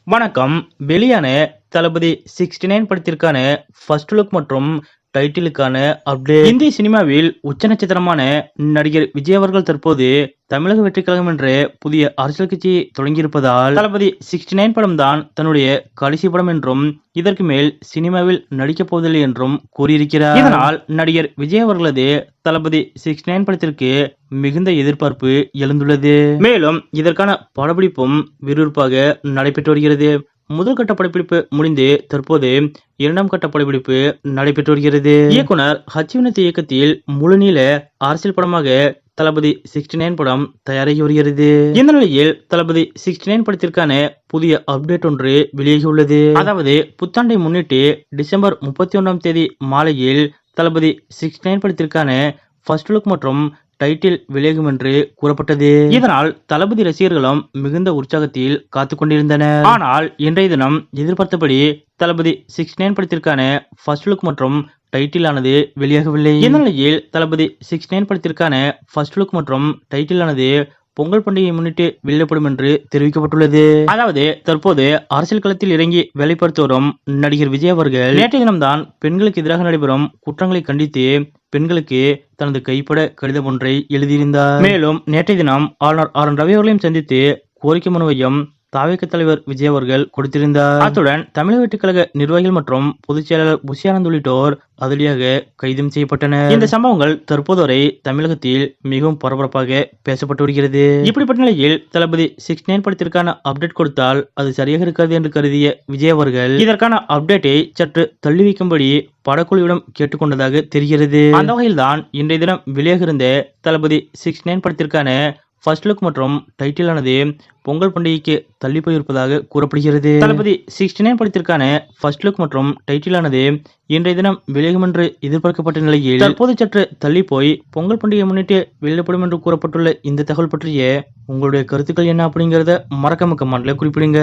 வணக்கம். வெளியான தளபதி 69 படத்திற்கான ஃபர்ஸ்ட் லுக் மற்றும் டைட்டிலுக்கான அப்டேட். இந்திய சினிமாவில் உச்ச நட்சத்திரமான நடிகர் விஜய் அவர்கள் தற்போது தமிழக வெற்றிக் கழகம் என்ற புதிய அரசியல் கட்சியை தொடங்கியிருப்பதால் தளபதி 69 படம் தான் தன்னுடைய கடைசி படம் என்றும் இதற்கு மேல் சினிமாவில் நடிக்கப் போவதில்லை என்றும் கூறியிருக்கிறார். இதனால் நடிகர் விஜய் அவர்களது தளபதி 69 படத்திற்கு மிகுந்த எதிர்பார்ப்பு எழுந்துள்ளது. மேலும் இதற்கான படப்பிடிப்பும் விறுவிறுப்பாக நடைபெற்று வருகிறது. முதல் கட்ட படப்பிடிப்பு முடிந்து தற்போது இரண்டாம் கட்ட படப்பிடிப்பு நடைபெற்று வருகிறது. இயக்குனர் ஹச்சிவினத் இயக்கத்தில் முழுநீள அரசியல் படமாக தளபதி 69 படம் தயாராகி வருகிறது. இந்த நிலையில் தளபதி 69 படத்திற்கான புதிய அப்டேட் ஒன்று வெளியாகியுள்ளது. அதாவது புத்தாண்டை முன்னிட்டு டிசம்பர் 31ஆம் தேதி மாலையில் தளபதி 69 படத்திற்கான ஃபர்ஸ்ட் லுக் மற்றும் டைட்டில் வெளியாகும் என்று கூறப்பட்டது. இதனால் தளபதி ரசிகர்களும் மிகுந்த உற்சாகத்தில் காத்துக் கொண்டிருந்தனர். ஆனால் இன்றைய தினம் எதிர்பார்த்தபடி தளபதி 69 படத்திற்கான ஃபர்ஸ்ட் லுக் மற்றும் டைட்டில் ஆனது வெளியாகவில்லை. இந்த நிலையில் தளபதி 69 படத்திற்கான ஃபர்ஸ்ட் லுக் மற்றும் டைட்டில் ஆனது பொங்கல் பண்டிகையை முன்னிட்டு வெளியிடப்படும் என்று தெரிவிக்கப்பட்டுள்ளது. அதாவது தற்போது அரசியல் களத்தில் இறங்கி வேலைப்படுத்தி வரும் நடிகர் விஜய் அவர்கள் நேற்றைய தினம்தான் பெண்களுக்கு எதிராக நடைபெறும் குற்றங்களை கண்டித்து பெண்களுக்கு தனது கைப்பட கடிதம் ஒன்றை எழுதியிருந்தார். மேலும் நேற்றைய தினம் ஆளுநர் ஆர்.என். ரவி அவர்களையும் சந்தித்து கோரிக்கை மனுவையும் தாவேக தலைவர் விஜய் அவர்கள் கொடுத்திருந்தார். அத்துடன் தமிழக வெற்றிக் கழக நிர்வாகிகள் மற்றும் பொதுச் செயலாளர் புஷி ஆனந்த் உள்ளிட்டோர் அதிரடியாக கைதும் செய்யப்பட்டனர். இந்த சம்பவங்கள் தற்போது வரை தமிழகத்தில் மிகவும் பரபரப்பாக பேசப்பட்டு வருகிறது. இப்படிப்பட்ட நிலையில் தளபதி 69 படத்திற்கான அப்டேட் கொடுத்தால் அது சரியாக இருக்காது என்று கருதிய விஜய் அவர்கள் இதற்கான அப்டேட்டை சற்று தள்ளி வைக்கும்படி படக்குழுவிடம் கேட்டுக்கொண்டதாக தெரிகிறது. அந்த வகையில் தான் இன்றைய தினம் வெளியாக இருந்த தளபதி 69 படத்திற்கான ஃபர்ஸ்ட் லுக் மற்றும் டைட்டில் ஆனது பொங்கல் பண்டிகைக்கு தள்ளி போயிருப்பதாக கூறப்படுகிறது. தளபதி 69 படத்திற்கான ஃபர்ஸ்ட் லுக் மற்றும் டைட்டில் ஆனது இன்றைய தினம் வெளியாகும் என்று எதிர்பார்க்கப்பட்ட நிலையில் தற்போது சற்று தள்ளி போய் பொங்கல் பண்டிகையை முன்னிட்டு வெளியிடப்படும் என்று கூறப்பட்டுள்ள இந்த தகவல் பற்றிய உங்களுடைய கருத்துக்கள் என்ன அப்படிங்கறத மறக்காம கமெண்ட்ல குறிப்பிடுங்க.